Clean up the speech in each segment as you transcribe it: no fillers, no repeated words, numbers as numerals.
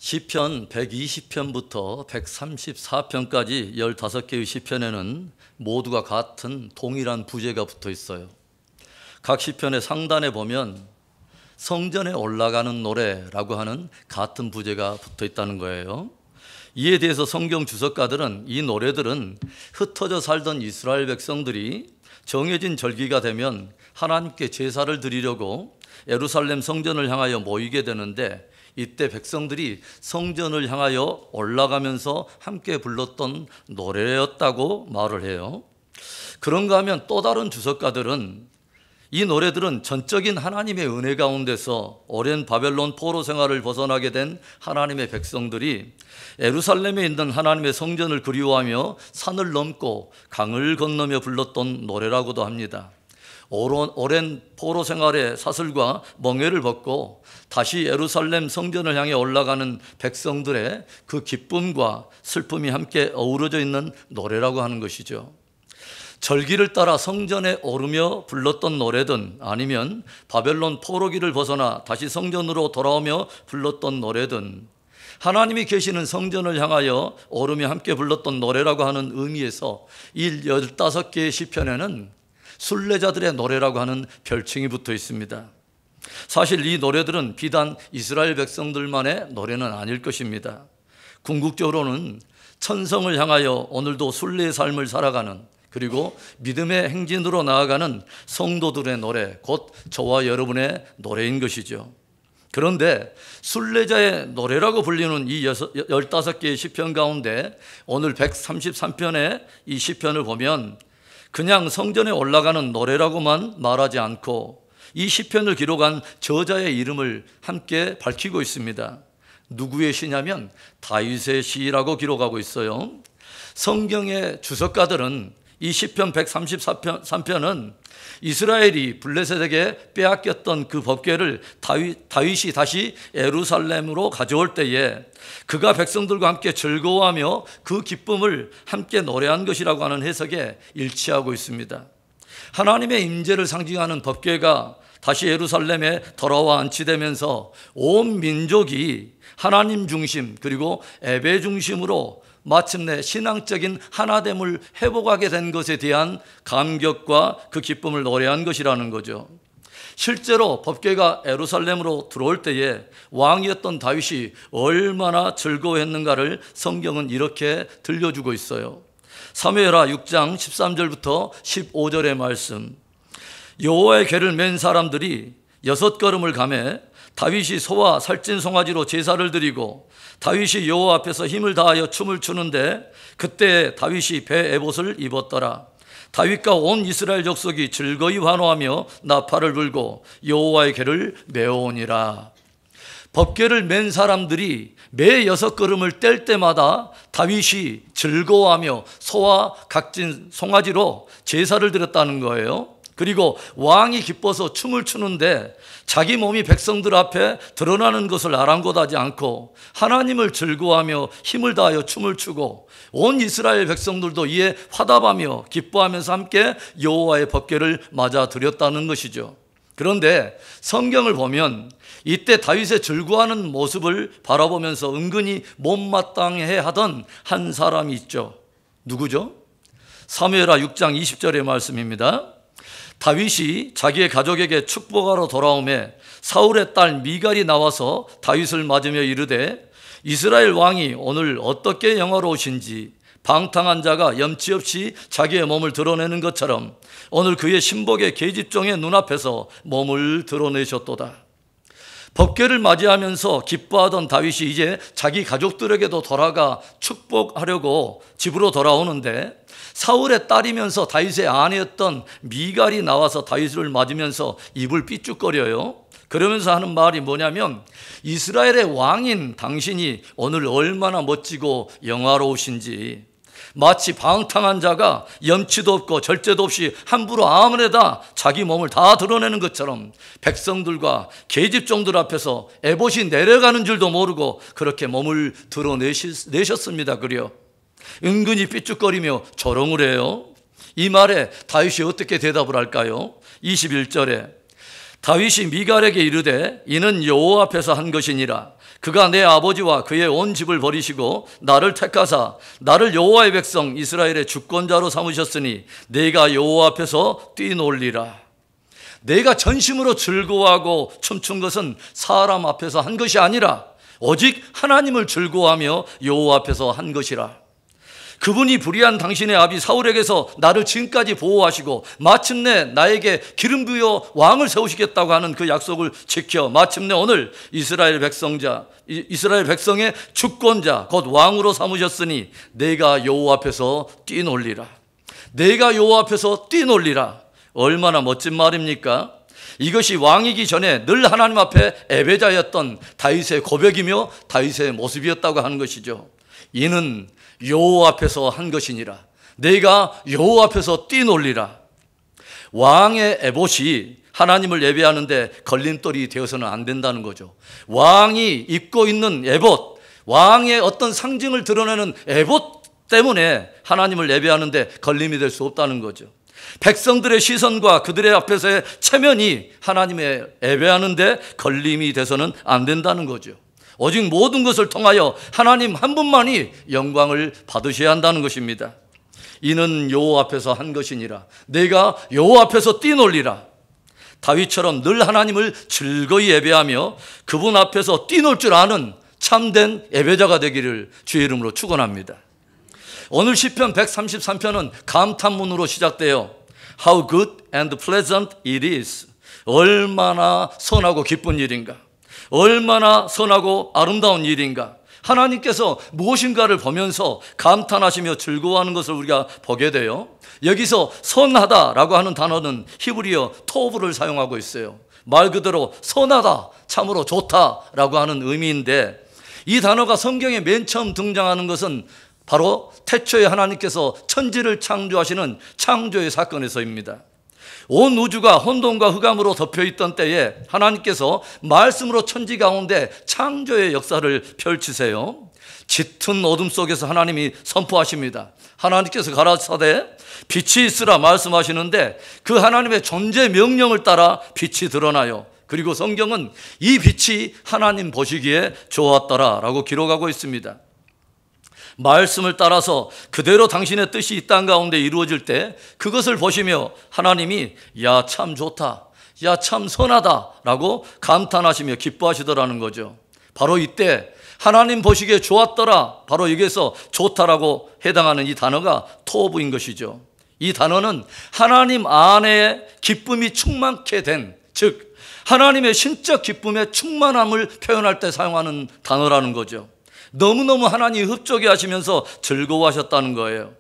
시편 120편부터 134편까지 15개의 시편에는 모두가 같은 동일한 부제가 붙어 있어요. 각 시편의 상단에 보면 성전에 올라가는 노래라고 하는 같은 부제가 붙어 있다는 거예요. 이에 대해서 성경 주석가들은 이 노래들은 흩어져 살던 이스라엘 백성들이 정해진 절기가 되면 하나님께 제사를 드리려고 예루살렘 성전을 향하여 모이게 되는데, 이때 백성들이 성전을 향하여 올라가면서 함께 불렀던 노래였다고 말을 해요. 그런가 하면 또 다른 주석가들은 이 노래들은 전적인 하나님의 은혜 가운데서 오랜 바벨론 포로 생활을 벗어나게 된 하나님의 백성들이 예루살렘에 있는 하나님의 성전을 그리워하며 산을 넘고 강을 건너며 불렀던 노래라고도 합니다. 오랜 포로 생활의 사슬과 멍에를 벗고 다시 예루살렘 성전을 향해 올라가는 백성들의 그 기쁨과 슬픔이 함께 어우러져 있는 노래라고 하는 것이죠. 절기를 따라 성전에 오르며 불렀던 노래든 아니면 바벨론 포로기를 벗어나 다시 성전으로 돌아오며 불렀던 노래든 하나님이 계시는 성전을 향하여 오르며 함께 불렀던 노래라고 하는 의미에서 이 15개의 시편에는 순례자들의 노래라고 하는 별칭이 붙어 있습니다. 사실 이 노래들은 비단 이스라엘 백성들만의 노래는 아닐 것입니다. 궁극적으로는 천성을 향하여 오늘도 순례의 삶을 살아가는, 그리고 믿음의 행진으로 나아가는 성도들의 노래, 곧 저와 여러분의 노래인 것이죠. 그런데 순례자의 노래라고 불리는 이 15개의 시편 가운데 오늘 133편의 이 시편을 보면 그냥 성전에 올라가는 노래라고만 말하지 않고 이 시편을 기록한 저자의 이름을 함께 밝히고 있습니다. 누구의 시냐면 다윗의 시라고 기록하고 있어요. 성경의 주석가들은 이 시편 133편은 이스라엘이 블레셋에게 빼앗겼던 그 법궤를 다윗이 다시 예루살렘으로 가져올 때에 그가 백성들과 함께 즐거워하며 그 기쁨을 함께 노래한 것이라고 하는 해석에 일치하고 있습니다. 하나님의 임재를 상징하는 법궤가 다시 예루살렘에 돌아와 안치되면서 온 민족이 하나님 중심 그리고 예배 중심으로 마침내 신앙적인 하나됨을 회복하게 된 것에 대한 감격과 그 기쁨을 노래한 것이라는 거죠. 실제로 법궤가 예루살렘으로 들어올 때에 왕이었던 다윗이 얼마나 즐거워했는가를 성경은 이렇게 들려주고 있어요. 사무엘하 6장 13절부터 15절의 말씀. 여호와의 궤를 맨 사람들이 6걸음을 가매 다윗이 소와 살찐 송아지로 제사를 드리고 다윗이 여호와 앞에서 힘을 다하여 춤을 추는데 그때 다윗이 배 에봇을 입었더라. 다윗과 온 이스라엘 족속이 즐거이 환호하며 나팔을 불고 여호와의 궤를 메어오니라. 법궤를 맨 사람들이 매 6걸음을 뗄 때마다 다윗이 즐거워하며 소와 각진 송아지로 제사를 드렸다는 거예요. 그리고 왕이 기뻐서 춤을 추는데 자기 몸이 백성들 앞에 드러나는 것을 아랑곳하지 않고 하나님을 즐거워하며 힘을 다하여 춤을 추고 온 이스라엘 백성들도 이에 화답하며 기뻐하면서 함께 여호와의 법궤를 맞아 드렸다는 것이죠. 그런데 성경을 보면 이때 다윗의 즐거워하는 모습을 바라보면서 은근히 못마땅해 하던 한 사람이 있죠. 누구죠? 사무엘하 6장 20절의 말씀입니다. 다윗이 자기의 가족에게 축복하러 돌아오매 사울의 딸 미갈이 나와서 다윗을 맞으며 이르되 이스라엘 왕이 오늘 어떻게 영화로우신지 방탕한 자가 염치 없이 자기의 몸을 드러내는 것처럼 오늘 그의 신복의 계집종의 눈앞에서 몸을 드러내셨도다. 법궤를 맞이하면서 기뻐하던 다윗이 이제 자기 가족들에게도 돌아가 축복하려고 집으로 돌아오는데 사울의 딸이면서 다윗의 아내였던 미갈이 나와서 다윗을 맞으면서 입을 삐죽거려요. 그러면서 하는 말이 뭐냐면 이스라엘의 왕인 당신이 오늘 얼마나 멋지고 영화로우신지, 마치 방탕한 자가 염치도 없고 절제도 없이 함부로 아무데나 자기 몸을 다 드러내는 것처럼 백성들과 계집종들 앞에서 에봇이 내려가는 줄도 모르고 그렇게 몸을 드러내셨습니다. 그려 은근히 삐죽거리며 조롱을 해요. 이 말에 다윗이 어떻게 대답을 할까요? 21절에 다윗이 미갈에게 이르되 이는 여호와 앞에서 한 것이니라. 그가 내 아버지와 그의 온 집을 버리시고 나를 택하사 나를 여호와의 백성 이스라엘의 주권자로 삼으셨으니 내가 여호와 앞에서 뛰놀리라. 내가 전심으로 즐거워하고 춤춘 것은 사람 앞에서 한 것이 아니라 오직 하나님을 즐거워하며 여호와 앞에서 한 것이라. 그분이 불의한 당신의 아비 사울에게서 나를 지금까지 보호하시고 마침내 나에게 기름 부여 왕을 세우시겠다고 하는 그 약속을 지켜 마침내 오늘 이스라엘 백성의 주권자 곧 왕으로 삼으셨으니 내가 여호와 앞에서 뛰놀리라. 내가 여호와 앞에서 뛰놀리라. 얼마나 멋진 말입니까? 이것이 왕이기 전에 늘 하나님 앞에 예배자였던 다윗의 고백이며 다윗의 모습이었다고 하는 것이죠. 이는 여호와 앞에서 한 것이니라. 내가 여호와 앞에서 뛰놀리라. 왕의 에봇이 하나님을 예배하는데 걸림돌이 되어서는 안 된다는 거죠. 왕이 입고 있는 에봇, 왕의 어떤 상징을 드러내는 에봇 때문에 하나님을 예배하는데 걸림이 될 수 없다는 거죠. 백성들의 시선과 그들의 앞에서의 체면이 하나님의 예배하는데 걸림이 돼서는 안 된다는 거죠. 오직 모든 것을 통하여 하나님 한 분만이 영광을 받으셔야 한다는 것입니다. 이는 여호와 앞에서 한 것이니라. 내가 여호와 앞에서 뛰놀리라. 다윗처럼 늘 하나님을 즐거이 예배하며 그분 앞에서 뛰놀 줄 아는 참된 예배자가 되기를 주의 이름으로 축원합니다. 오늘 시편 133편은 감탄문으로 시작돼요. How good and pleasant it is. 얼마나 선하고 기쁜 일인가. 얼마나 선하고 아름다운 일인가. 하나님께서 무엇인가를 보면서 감탄하시며 즐거워하는 것을 우리가 보게 돼요. 여기서 선하다라고 하는 단어는 히브리어 토브를 사용하고 있어요. 말 그대로 선하다, 참으로 좋다라고 하는 의미인데, 이 단어가 성경에 맨 처음 등장하는 것은 바로 태초에 하나님께서 천지를 창조하시는 창조의 사건에서입니다. 온 우주가 혼돈과 흑암으로 덮여있던 때에 하나님께서 말씀으로 천지 가운데 창조의 역사를 펼치세요. 짙은 어둠 속에서 하나님이 선포하십니다. 하나님께서 가라사대 빛이 있으라 말씀하시는데 그 하나님의 존재 명령을 따라 빛이 드러나요. 그리고 성경은 이 빛이 하나님 보시기에 좋았더라 라고 기록하고 있습니다. 말씀을 따라서 그대로 당신의 뜻이 이 땅 가운데 이루어질 때 그것을 보시며 하나님이 야 참 좋다, 야 참 선하다 라고 감탄하시며 기뻐하시더라는 거죠. 바로 이때 하나님 보시기에 좋았더라, 바로 여기에서 좋다라고 해당하는 이 단어가 토브인 것이죠. 이 단어는 하나님 안에 기쁨이 충만케 된, 즉 하나님의 신적 기쁨의 충만함을 표현할 때 사용하는 단어라는 거죠. 너무너무 하나님이 흡족해 하시면서 즐거워하셨다는 거예요.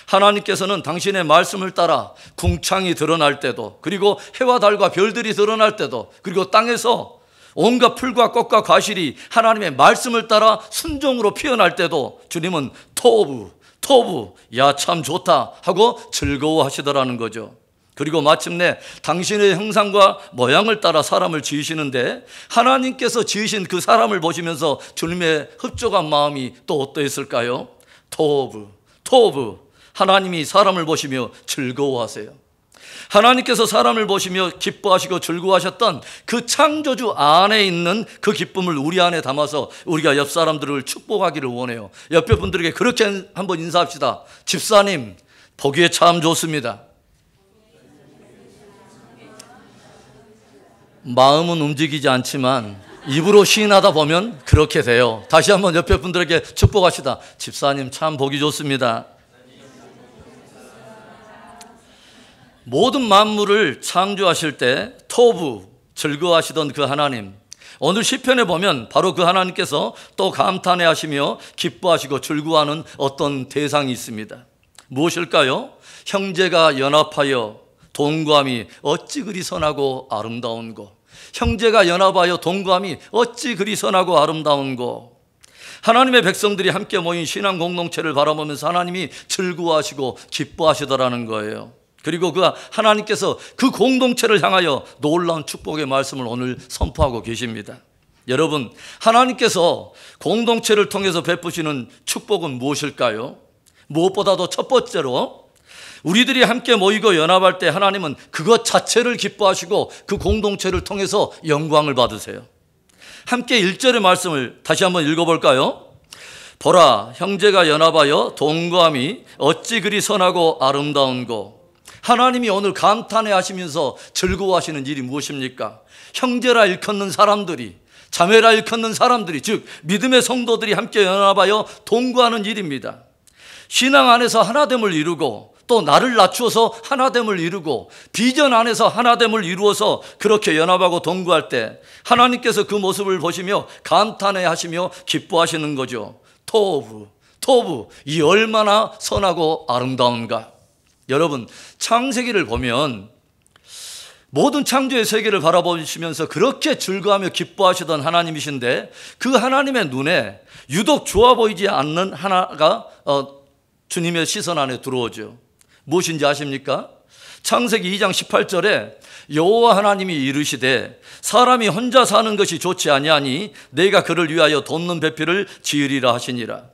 하나님께서는 당신의 말씀을 따라 궁창이 드러날 때도, 그리고 해와 달과 별들이 드러날 때도, 그리고 땅에서 온갖 풀과 꽃과 과실이 하나님의 말씀을 따라 순종으로 피어날 때도 주님은 토브, 야 참 좋다 하고 즐거워하시더라는 거죠. 그리고 마침내 당신의 형상과 모양을 따라 사람을 지으시는데 하나님께서 지으신 그 사람을 보시면서 주님의 흡족한 마음이 또 어떠했을까요? 토브. 하나님이 사람을 보시며 즐거워하세요. 하나님께서 사람을 보시며 기뻐하시고 즐거워하셨던 그 창조주 안에 있는 그 기쁨을 우리 안에 담아서 우리가 옆 사람들을 축복하기를 원해요. 옆에 분들에게 그렇게 한번 인사합시다. 집사님, 보기에 참 좋습니다. 마음은 움직이지 않지만 입으로 시인하다 보면 그렇게 돼요. 다시 한번 옆에 분들에게 축복합시다. 집사님 참 보기 좋습니다. 모든 만물을 창조하실 때 토브, 즐거워하시던 그 하나님, 오늘 시편에 보면 바로 그 하나님께서 또 감탄해 하시며 기뻐하시고 즐거워하는 어떤 대상이 있습니다. 무엇일까요? 형제가 연합하여 동거함이 어찌 그리 선하고 아름다운고. 형제가 연합하여 동거함이 어찌 그리 선하고 아름다운고. 하나님의 백성들이 함께 모인 신앙 공동체를 바라보면서 하나님이 즐거워하시고 기뻐하시더라는 거예요. 그리고 그 하나님께서 그 공동체를 향하여 놀라운 축복의 말씀을 오늘 선포하고 계십니다. 여러분, 하나님께서 공동체를 통해서 베푸시는 축복은 무엇일까요? 무엇보다도 첫 번째로 우리들이 함께 모이고 연합할 때 하나님은 그것 자체를 기뻐하시고 그 공동체를 통해서 영광을 받으세요. 함께 1절의 말씀을 다시 한번 읽어볼까요? 보라, 형제가 연합하여 동거함이 어찌 그리 선하고 아름다운고. 하나님이 오늘 감탄해 하시면서 즐거워하시는 일이 무엇입니까? 형제라 일컫는 사람들이, 자매라 일컫는 사람들이, 즉 믿음의 성도들이 함께 연합하여 동거하는 일입니다. 신앙 안에서 하나됨을 이루고, 또 나를 낮추어서 하나됨을 이루고, 비전 안에서 하나됨을 이루어서 그렇게 연합하고 동거할 때 하나님께서 그 모습을 보시며 감탄해 하시며 기뻐하시는 거죠. 토부, 이 얼마나 선하고 아름다운가. 여러분, 창세기를 보면 모든 창조의 세계를 바라보시면서 그렇게 즐거워하며 기뻐하시던 하나님이신데, 그 하나님의 눈에 유독 좋아 보이지 않는 하나가 주님의 시선 안에 들어오죠. 무엇인지 아십니까? 창세기 2장 18절에 여호와 하나님이 이르시되 사람이 혼자 사는 것이 좋지 아니하니 내가 그를 위하여 돋는 배필을 지으리라 하시니라.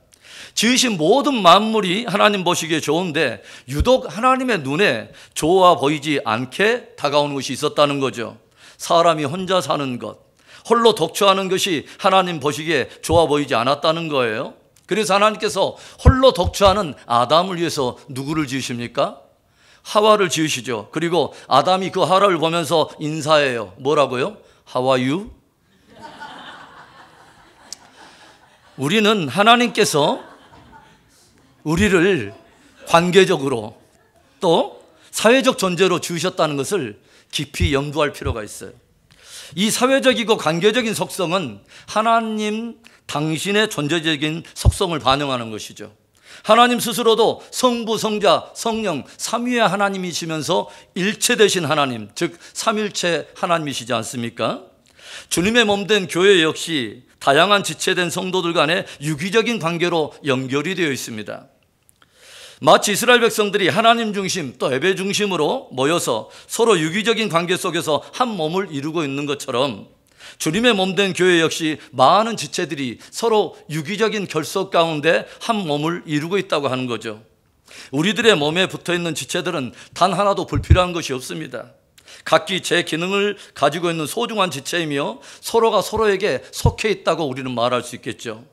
지으신 모든 만물이 하나님 보시기에 좋은데 유독 하나님의 눈에 좋아 보이지 않게 다가오는 것이 있었다는 거죠. 사람이 혼자 사는 것, 홀로 독처하는 것이 하나님 보시기에 좋아 보이지 않았다는 거예요. 그래서 하나님께서 홀로 독처하는 아담을 위해서 누구를 지으십니까? 하와를 지으시죠. 그리고 아담이 그 하와를 보면서 인사해요. 뭐라고요? 하와유? 우리는 하나님께서 우리를 관계적으로 또 사회적 존재로 지으셨다는 것을 깊이 염두할 필요가 있어요. 이 사회적이고 관계적인 속성은 하나님 당신의 존재적인 속성을 반영하는 것이죠. 하나님 스스로도 성부, 성자, 성령 삼위의 하나님이시면서 일체 되신 하나님, 즉 삼일체 하나님이시지 않습니까? 주님의 몸된 교회 역시 다양한 지체된 성도들 간의 유기적인 관계로 연결이 되어 있습니다. 마치 이스라엘 백성들이 하나님 중심 또 예배 중심으로 모여서 서로 유기적인 관계 속에서 한 몸을 이루고 있는 것처럼 주님의 몸된 교회 역시 많은 지체들이 서로 유기적인 결속 가운데 한 몸을 이루고 있다고 하는 거죠. 우리들의 몸에 붙어있는 지체들은 단 하나도 불필요한 것이 없습니다. 각기 제 기능을 가지고 있는 소중한 지체이며 서로가 서로에게 속해 있다고 우리는 말할 수 있겠죠.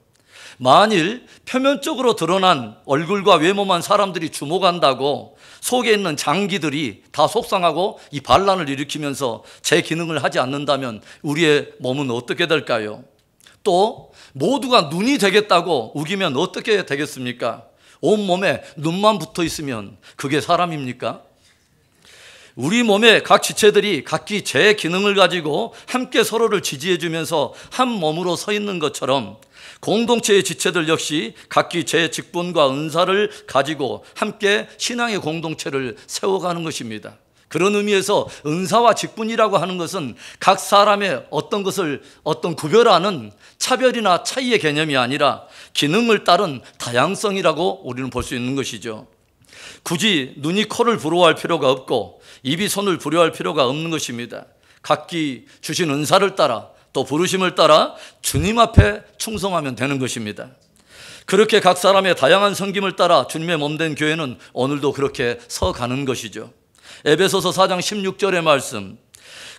만일 표면적으로 드러난 얼굴과 외모만 사람들이 주목한다고 속에 있는 장기들이 다 속상하고 이 반란을 일으키면서 제 기능을 하지 않는다면 우리의 몸은 어떻게 될까요? 또 모두가 눈이 되겠다고 우기면 어떻게 되겠습니까? 온몸에 눈만 붙어 있으면 그게 사람입니까? 우리 몸의 각 지체들이 각기 제 기능을 가지고 함께 서로를 지지해 주면서 한 몸으로 서 있는 것처럼 공동체의 지체들 역시 각기 제 직분과 은사를 가지고 함께 신앙의 공동체를 세워가는 것입니다. 그런 의미에서 은사와 직분이라고 하는 것은 각 사람의 어떤 것을 구별하는 차별이나 차이의 개념이 아니라 기능을 따른 다양성이라고 우리는 볼 수 있는 것이죠. 굳이 눈이 코를 부러워할 필요가 없고 입이 손을 부려할 필요가 없는 것입니다. 각기 주신 은사를 따라 또 부르심을 따라 주님 앞에 충성하면 되는 것입니다. 그렇게 각 사람의 다양한 섬김을 따라 주님의 몸된 교회는 오늘도 그렇게 서가는 것이죠. 에베소서 4장 16절의 말씀,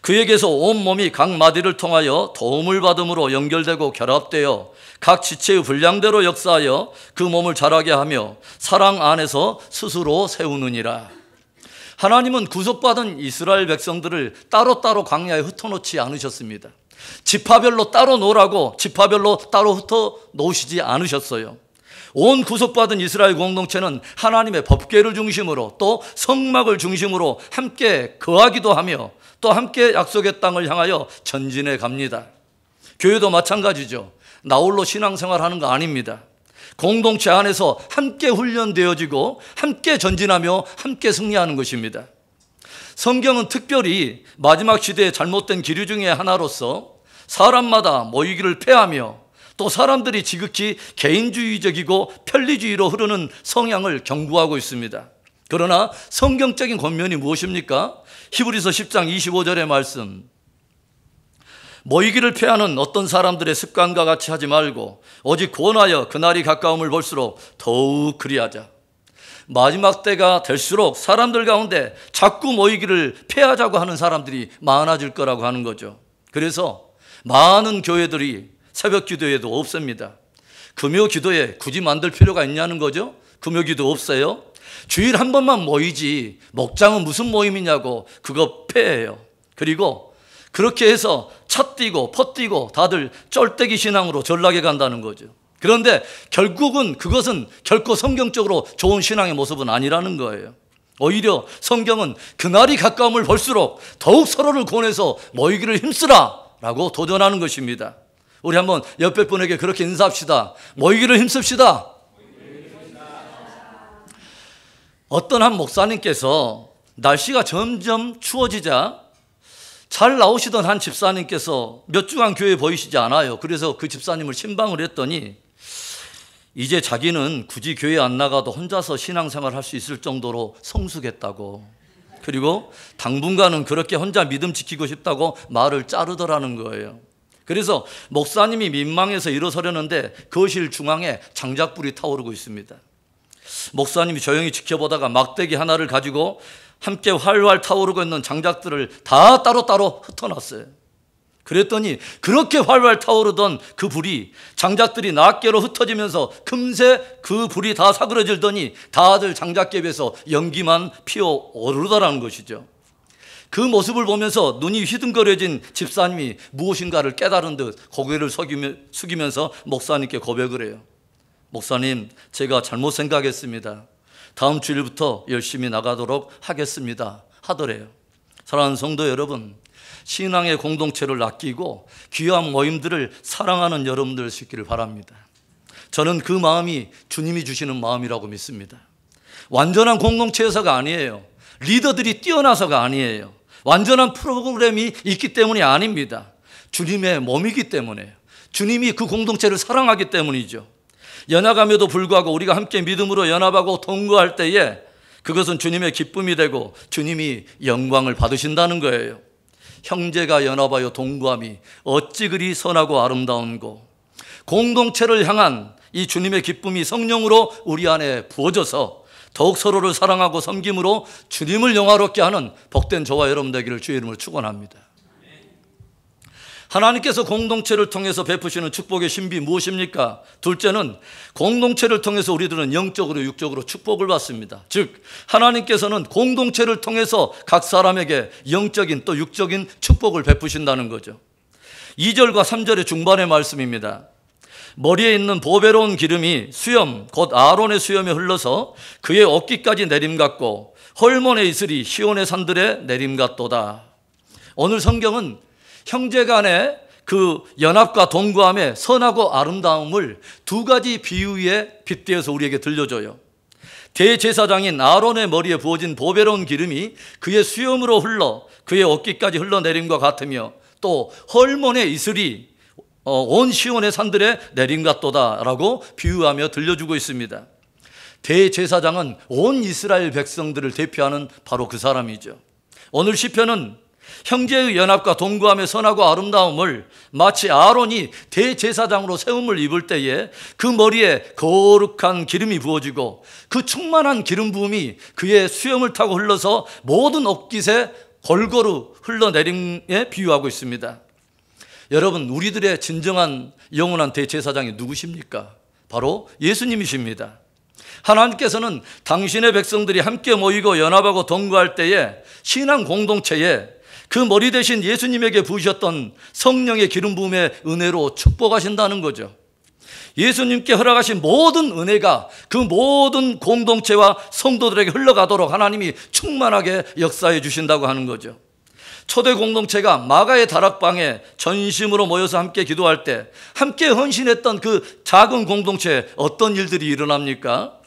그에게서 온 몸이 각 마디를 통하여 도움을 받음으로 연결되고 결합되어 각 지체의 분량대로 역사하여 그 몸을 자라게 하며 사랑 안에서 스스로 세우느니라. 하나님은 구속받은 이스라엘 백성들을 따로따로 광야에 흩어놓지 않으셨습니다. 지파별로 따로 놓으라고 지파별로 따로 흩어 놓으시지 않으셨어요. 온 구속받은 이스라엘 공동체는 하나님의 법궤를 중심으로 또 성막을 중심으로 함께 거하기도 하며 또 함께 약속의 땅을 향하여 전진해 갑니다. 교회도 마찬가지죠. 나홀로 신앙생활하는 거 아닙니다. 공동체 안에서 함께 훈련되어지고 함께 전진하며 함께 승리하는 것입니다. 성경은 특별히 마지막 시대의 잘못된 기류 중에 하나로서 사람마다 모이기를 폐하며 또 사람들이 지극히 개인주의적이고 편리주의로 흐르는 성향을 경고하고 있습니다. 그러나 성경적인 권면이 무엇입니까? 히브리서 10장 25절의 말씀, 모이기를 폐하는 어떤 사람들의 습관과 같이 하지 말고 오직 권하여 그날이 가까움을 볼수록 더욱 그리하자. 마지막 때가 될수록 사람들 가운데 자꾸 모이기를 폐하자고 하는 사람들이 많아질 거라고 하는 거죠. 그래서 많은 교회들이 새벽 기도에도 없습니다. 금요 기도에 굳이 만들 필요가 있냐는 거죠. 금요 기도 없어요. 주일 한 번만 모이지 목장은 무슨 모임이냐고, 그거 폐예요. 그리고 그렇게 해서 차 뛰고 퍼 뛰고 다들 쩔떼기 신앙으로 전락해 간다는 거죠. 그런데 결국은 그것은 결코 성경적으로 좋은 신앙의 모습은 아니라는 거예요. 오히려 성경은 그날이 가까움을 볼수록 더욱 서로를 권해서 모이기를 힘쓰라 라고 도전하는 것입니다. 우리 한번 옆에 분에게 그렇게 인사합시다. 모이기를 힘씁시다. 어떤 한 목사님께서 날씨가 점점 추워지자 잘 나오시던 한 집사님께서 몇 주간 교회에 보이시지 않아요. 그래서 그 집사님을 신방을 했더니 이제 자기는 굳이 교회 안 나가도 혼자서 신앙생활 할 수 있을 정도로 성숙했다고, 그리고 당분간은 그렇게 혼자 믿음 지키고 싶다고 말을 자르더라는 거예요. 그래서 목사님이 민망해서 일어서려는데 거실 중앙에 장작불이 타오르고 있습니다. 목사님이 조용히 지켜보다가 막대기 하나를 가지고 함께 활활 타오르고 있는 장작들을 다 따로따로 흩어놨어요. 그랬더니 그렇게 활활 타오르던 그 불이 장작들이 낱개로 흩어지면서 금세 그 불이 다 사그러질더니 다들 장작geb에서 연기만 피어오르더라는 것이죠. 그 모습을 보면서 눈이 휘둥그레진 집사님이 무엇인가를 깨달은 듯 고개를 숙이면서 목사님께 고백을 해요. 목사님, 제가 잘못 생각했습니다. 다음 주일부터 열심히 나가도록 하겠습니다 하더래요. 사랑하는 성도 여러분, 신앙의 공동체를 아끼고 귀한 모임들을 사랑하는 여러분들 되시기를 바랍니다. 저는 그 마음이 주님이 주시는 마음이라고 믿습니다. 완전한 공동체에서가 아니에요. 리더들이 뛰어나서가 아니에요. 완전한 프로그램이 있기 때문이 아닙니다. 주님의 몸이기 때문에요. 주님이 그 공동체를 사랑하기 때문이죠. 연약함에도 불구하고 우리가 함께 믿음으로 연합하고 동거할 때에 그것은 주님의 기쁨이 되고 주님이 영광을 받으신다는 거예요. 형제가 연합하여 동거함이 어찌 그리 선하고 아름다운고. 공동체를 향한 이 주님의 기쁨이 성령으로 우리 안에 부어져서 더욱 서로를 사랑하고 섬김으로 주님을 영화롭게 하는 복된 저와 여러분 되기를 주의 이름으로 축원합니다. 하나님께서 공동체를 통해서 베푸시는 축복의 신비 무엇입니까? 둘째는 공동체를 통해서 우리들은 영적으로 육적으로 축복을 받습니다. 즉 하나님께서는 공동체를 통해서 각 사람에게 영적인 또 육적인 축복을 베푸신다는 거죠. 2절과 3절의 중반의 말씀입니다. 머리에 있는 보배로운 기름이 수염 곧 아론의 수염에 흘러서 그의 어깨까지 내림같고 헐몬의 이슬이 시온의 산들에 내림같도다. 오늘 성경은 형제간의 그 연합과 동거함의 선하고 아름다움을 두 가지 비유에 빗대어서 우리에게 들려줘요. 대제사장인 아론의 머리에 부어진 보배로운 기름이 그의 수염으로 흘러 그의 어깨까지 흘러내림과 같으며 또 헐몬의 이슬이 온 시온의 산들에 내림같도다라고 비유하며 들려주고 있습니다. 대제사장은 온 이스라엘 백성들을 대표하는 바로 그 사람이죠. 오늘 시편은 형제의 연합과 동거함의 선하고 아름다움을 마치 아론이 대제사장으로 세움을 입을 때에 그 머리에 거룩한 기름이 부어지고 그 충만한 기름 부음이 그의 수염을 타고 흘러서 모든 옷깃에 골고루 흘러내림에 비유하고 있습니다. 여러분, 우리들의 진정한 영원한 대제사장이 누구십니까? 바로 예수님이십니다. 하나님께서는 당신의 백성들이 함께 모이고 연합하고 동거할 때에 신앙 공동체에 그 머리 대신 예수님에게 부으셨던 성령의 기름 부음의 은혜로 축복하신다는 거죠. 예수님께 허락하신 모든 은혜가 그 모든 공동체와 성도들에게 흘러가도록 하나님이 충만하게 역사해 주신다고 하는 거죠. 초대 공동체가 마가의 다락방에 전심으로 모여서 함께 기도할 때 함께 헌신했던 그 작은 공동체에 어떤 일들이 일어납니까?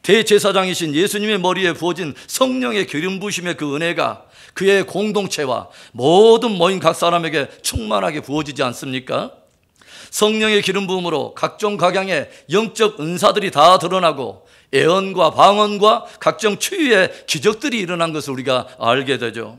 대제사장이신 예수님의 머리에 부어진 성령의 기름 부으심의 그 은혜가 그의 공동체와 모든 모인 각 사람에게 충만하게 부어지지 않습니까? 성령의 기름 부음으로 각종 각양의 영적 은사들이 다 드러나고 예언과 방언과 각종 치유의 기적들이 일어난 것을 우리가 알게 되죠.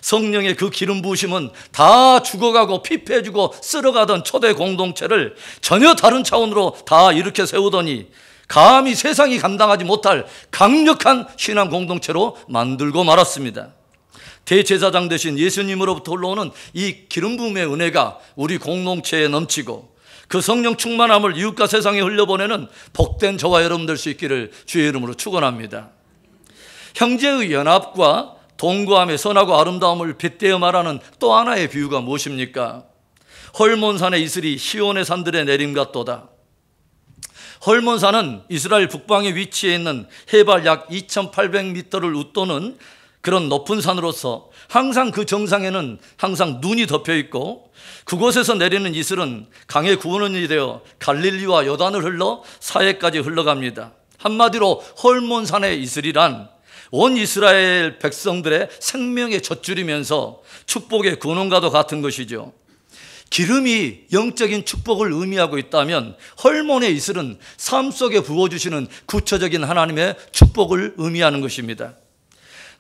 성령의 그 기름 부으심은 다 죽어가고 피폐해지고 쓸어가던 초대 공동체를 전혀 다른 차원으로 다 일으켜 세우더니 감히 세상이 감당하지 못할 강력한 신앙 공동체로 만들고 말았습니다. 대제사장 되신 예수님으로부터 올라오는 이 기름 부음의 은혜가 우리 공동체에 넘치고 그 성령 충만함을 이웃과 세상에 흘려보내는 복된 저와 여러분 될 수 있기를 주의 이름으로 축원합니다. 형제의 연합과 동거함의 선하고 아름다움을 빗대어 말하는 또 하나의 비유가 무엇입니까? 헐몬산의 이슬이 시온의 산들에 내림 같도다. 헐몬산은 이스라엘 북방에 위치해 있는 해발 약 2,800m를 웃도는 그런 높은 산으로서 항상 그 정상에는 항상 눈이 덮여 있고 그곳에서 내리는 이슬은 강의 구원원이 되어 갈릴리와 요단을 흘러 사해까지 흘러갑니다. 한마디로 헐몬산의 이슬이란 온 이스라엘 백성들의 생명의 젖줄이면서 축복의 근원과도 같은 것이죠. 기름이 영적인 축복을 의미하고 있다면 헐몬의 이슬은 삶 속에 부어주시는 구체적인 하나님의 축복을 의미하는 것입니다.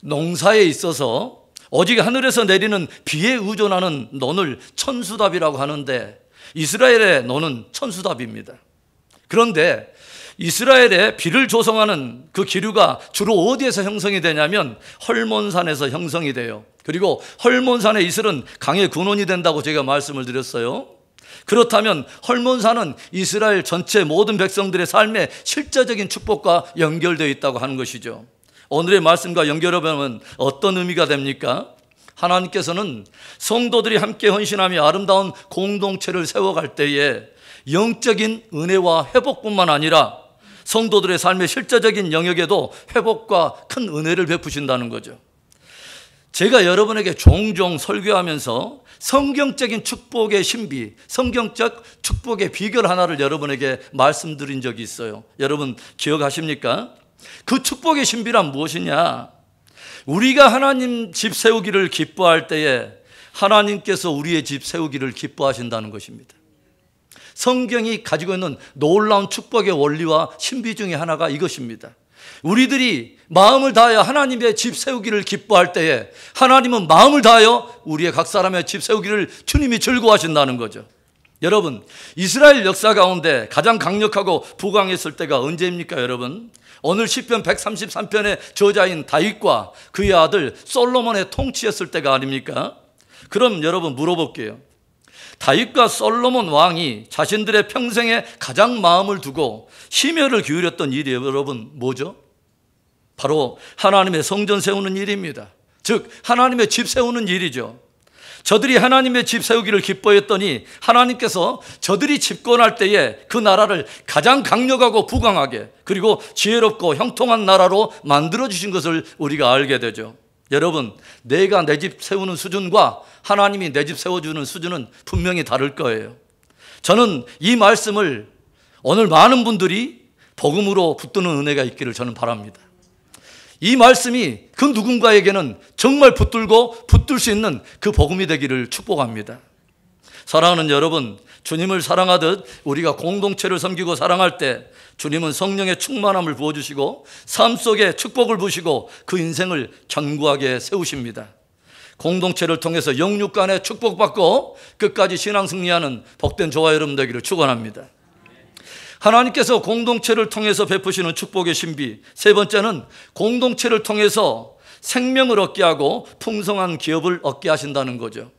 농사에 있어서 오직 하늘에서 내리는 비에 의존하는 논을 천수답이라고 하는데 이스라엘의 논은 천수답입니다. 그런데 이스라엘의 비를 조성하는 그 기류가 주로 어디에서 형성이 되냐면 헐몬산에서 형성이 돼요. 그리고 헐몬산의 이슬은 강의 근원이 된다고 제가 말씀을 드렸어요. 그렇다면 헐몬산은 이스라엘 전체 모든 백성들의 삶의 실제적인 축복과 연결되어 있다고 하는 것이죠. 오늘의 말씀과 연결해보면 어떤 의미가 됩니까? 하나님께서는 성도들이 함께 헌신하며 아름다운 공동체를 세워갈 때에 영적인 은혜와 회복뿐만 아니라 성도들의 삶의 실제적인 영역에도 회복과 큰 은혜를 베푸신다는 거죠. 제가 여러분에게 종종 설교하면서 성경적인 축복의 신비, 성경적 축복의 비결 하나를 여러분에게 말씀드린 적이 있어요. 여러분 기억하십니까? 그 축복의 신비란 무엇이냐? 우리가 하나님 집 세우기를 기뻐할 때에 하나님께서 우리의 집 세우기를 기뻐하신다는 것입니다. 성경이 가지고 있는 놀라운 축복의 원리와 신비 중에 하나가 이것입니다. 우리들이 마음을 다하여 하나님의 집 세우기를 기뻐할 때에 하나님은 마음을 다하여 우리의 각 사람의 집 세우기를 주님이 즐거워하신다는 거죠. 여러분, 이스라엘 역사 가운데 가장 강력하고 부강했을 때가 언제입니까, 여러분? 오늘 시편 133편의 저자인 다윗과 그의 아들 솔로몬의 통치했을 때가 아닙니까? 그럼 여러분 물어볼게요. 다윗과 솔로몬 왕이 자신들의 평생에 가장 마음을 두고 심혈을 기울였던 일이 여러분 뭐죠? 바로 하나님의 성전 세우는 일입니다. 즉 하나님의 집 세우는 일이죠. 저들이 하나님의 집 세우기를 기뻐했더니 하나님께서 저들이 집권할 때에 그 나라를 가장 강력하고 부강하게 그리고 지혜롭고 형통한 나라로 만들어주신 것을 우리가 알게 되죠. 여러분, 내가 내 집 세우는 수준과 하나님이 내 집 세워주는 수준은 분명히 다를 거예요. 저는 이 말씀을 오늘 많은 분들이 복음으로 붙드는 은혜가 있기를 저는 바랍니다. 이 말씀이 그 누군가에게는 정말 붙들 수 있는 그 복음이 되기를 축복합니다. 사랑하는 여러분, 주님을 사랑하듯 우리가 공동체를 섬기고 사랑할 때 주님은 성령의 충만함을 부어주시고 삶 속에 축복을 부으시고 그 인생을 견고하게 세우십니다. 공동체를 통해서 영육 간에 축복받고 끝까지 신앙 승리하는 복된 저와 여러분 되기를 축원합니다. 하나님께서 공동체를 통해서 베푸시는 축복의 신비, 세 번째는 공동체를 통해서 생명을 얻게 하고 풍성한 기업을 얻게 하신다는 거죠.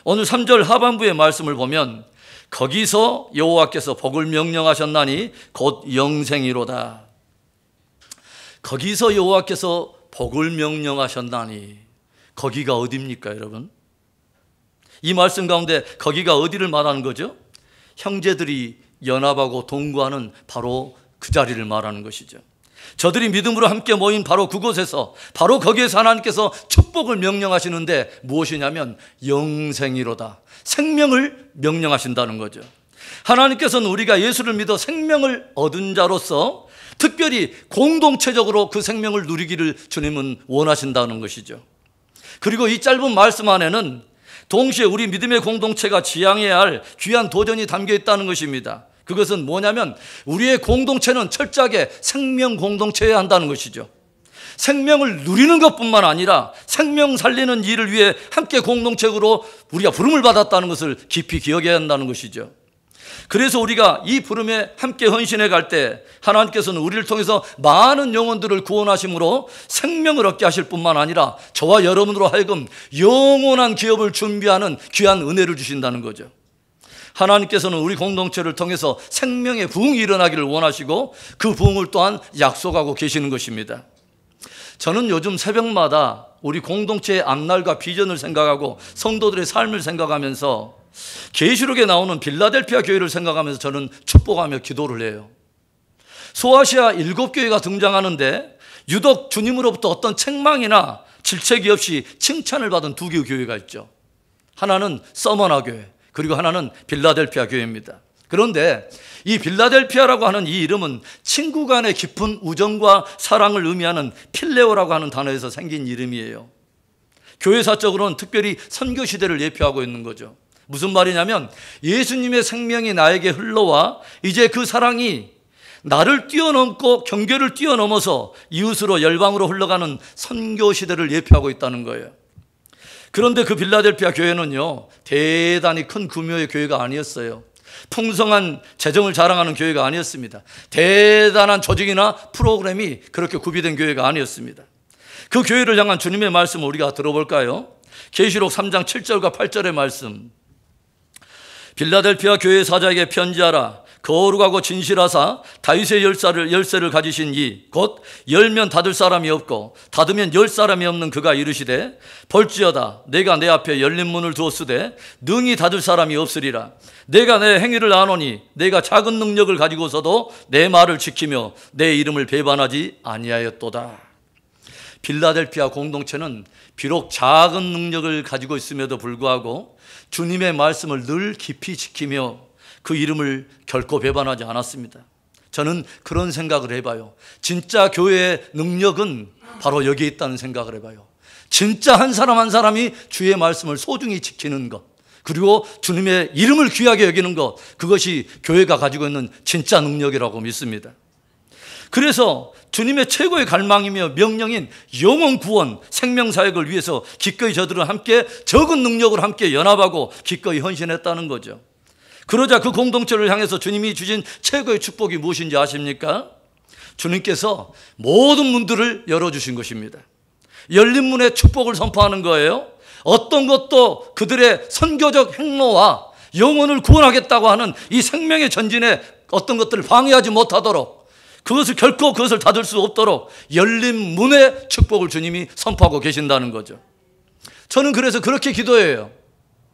오늘 3절 하반부의 말씀을 보면 거기서 여호와께서 복을 명령하셨나니 곧 영생이로다. 거기서 여호와께서 복을 명령하셨나니, 거기가 어디입니까, 여러분? 이 말씀 가운데 거기가 어디를 말하는 거죠? 형제들이 연합하고 동거하는 바로 그 자리를 말하는 것이죠. 저들이 믿음으로 함께 모인 바로 그곳에서, 바로 거기에서 하나님께서 축복을 명령하시는데 무엇이냐면 영생이로다. 생명을 명령하신다는 거죠. 하나님께서는 우리가 예수를 믿어 생명을 얻은 자로서 특별히 공동체적으로 그 생명을 누리기를 주님은 원하신다는 것이죠. 그리고 이 짧은 말씀 안에는 동시에 우리 믿음의 공동체가 지향해야 할 귀한 도전이 담겨 있다는 것입니다. 그것은 뭐냐면 우리의 공동체는 철저하게 생명 공동체여야 한다는 것이죠. 생명을 누리는 것뿐만 아니라 생명 살리는 일을 위해 함께 공동체로 우리가 부름을 받았다는 것을 깊이 기억해야 한다는 것이죠. 그래서 우리가 이 부름에 함께 헌신해 갈 때 하나님께서는 우리를 통해서 많은 영혼들을 구원하심으로 생명을 얻게 하실 뿐만 아니라 저와 여러분으로 하여금 영원한 기업을 준비하는 귀한 은혜를 주신다는 거죠. 하나님께서는 우리 공동체를 통해서 생명의 부흥이 일어나기를 원하시고 그 부흥을 또한 약속하고 계시는 것입니다. 저는 요즘 새벽마다 우리 공동체의 앞날과 비전을 생각하고 성도들의 삶을 생각하면서 계시록에 나오는 빌라델피아 교회를 생각하면서 저는 축복하며 기도를 해요. 소아시아 7교회가 등장하는데 유독 주님으로부터 어떤 책망이나 질책이 없이 칭찬을 받은 2개의 교회가 있죠. 하나는 서머나 교회, 그리고 하나는 빌라델피아 교회입니다. 그런데 이 빌라델피아라고 하는 이 이름은 친구 간의 깊은 우정과 사랑을 의미하는 필레오라고 하는 단어에서 생긴 이름이에요. 교회사적으로는 특별히 선교 시대를 예표하고 있는 거죠. 무슨 말이냐면 예수님의 생명이 나에게 흘러와 이제 그 사랑이 나를 뛰어넘고 경계를 뛰어넘어서 이웃으로 열방으로 흘러가는 선교 시대를 예표하고 있다는 거예요. 그런데 그 빌라델피아 교회는요, 대단히 큰 규모의 교회가 아니었어요. 풍성한 재정을 자랑하는 교회가 아니었습니다. 대단한 조직이나 프로그램이 그렇게 구비된 교회가 아니었습니다. 그 교회를 향한 주님의 말씀을 우리가 들어볼까요? 계시록 3장 7절과 8절의 말씀. 빌라델피아 교회 사자에게 편지하라. 거룩하고 진실하사 다윗의 열쇠를 가지신 이 곧 열면 닫을 사람이 없고 닫으면 열 사람이 없는 그가 이르시되 볼지어다 내가 내 앞에 열린 문을 두었으되 능히 닫을 사람이 없으리라. 내가 내 행위를 아노니 내가 작은 능력을 가지고서도 내 말을 지키며 내 이름을 배반하지 아니하였도다. 빌라델피아 공동체는 비록 작은 능력을 가지고 있음에도 불구하고 주님의 말씀을 늘 깊이 지키며 그 이름을 결코 배반하지 않았습니다. 저는 그런 생각을 해봐요. 진짜 교회의 능력은 바로 여기에 있다는 생각을 해봐요. 진짜 한 사람 한 사람이 주의 말씀을 소중히 지키는 것, 그리고 주님의 이름을 귀하게 여기는 것, 그것이 교회가 가지고 있는 진짜 능력이라고 믿습니다. 그래서 주님의 최고의 갈망이며 명령인 영혼 구원, 생명사역을 위해서 기꺼이 저들은 함께 적은 능력을 함께 연합하고 기꺼이 헌신했다는 거죠. 그러자 그 공동체를 향해서 주님이 주신 최고의 축복이 무엇인지 아십니까? 주님께서 모든 문들을 열어주신 것입니다. 열린 문의 축복을 선포하는 거예요. 어떤 것도 그들의 선교적 행로와 영혼을 구원하겠다고 하는 이 생명의 전진에 어떤 것들을 방해하지 못하도록, 그것을 닫을 수 없도록 열린 문의 축복을 주님이 선포하고 계신다는 거죠. 저는 그래서 그렇게 기도해요.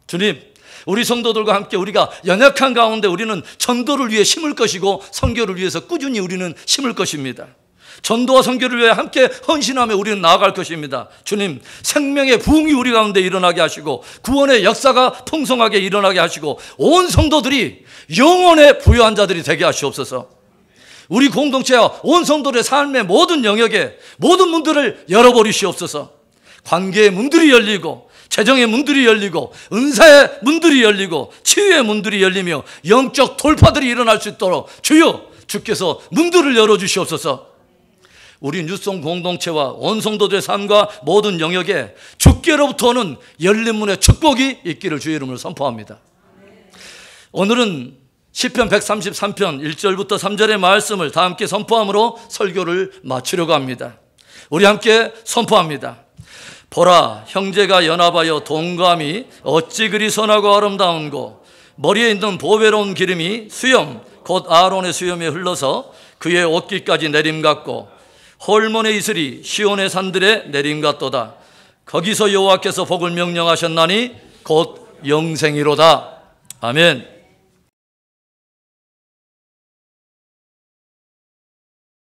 주님, 우리 성도들과 함께 우리가 연약한 가운데 우리는 전도를 위해 심을 것이고 선교를 위해서 꾸준히 우리는 심을 것입니다. 전도와 선교를 위해 함께 헌신하며 우리는 나아갈 것입니다. 주님, 생명의 부흥이 우리 가운데 일어나게 하시고 구원의 역사가 풍성하게 일어나게 하시고 온 성도들이 영혼의 부유한 자들이 되게 하시옵소서. 우리 공동체와 온 성도들의 삶의 모든 영역에 모든 문들을 열어버리시옵소서. 관계의 문들이 열리고 재정의 문들이 열리고 은사의 문들이 열리고 치유의 문들이 열리며 영적 돌파들이 일어날 수 있도록 주께서 문들을 열어주시옵소서. 우리 뉴송 공동체와 온 성도들의 삶과 모든 영역에 주께로부터 오는 열린 문의 축복이 있기를 주의 이름으로 선포합니다. 오늘은 시편 133편 1절부터 3절의 말씀을 다 함께 선포함으로 설교를 마치려고 합니다. 우리 함께 선포합니다. 보라, 형제가 연합하여 동감이 어찌 그리 선하고 아름다운고, 머리에 있는 보배로운 기름이 수염 곧 아론의 수염에 흘러서 그의 옷깃까지 내림 같고 홀몬의 이슬이 시온의 산들에 내림 같도다. 거기서 여호와께서 복을 명령하셨나니 곧 영생이로다. 아멘.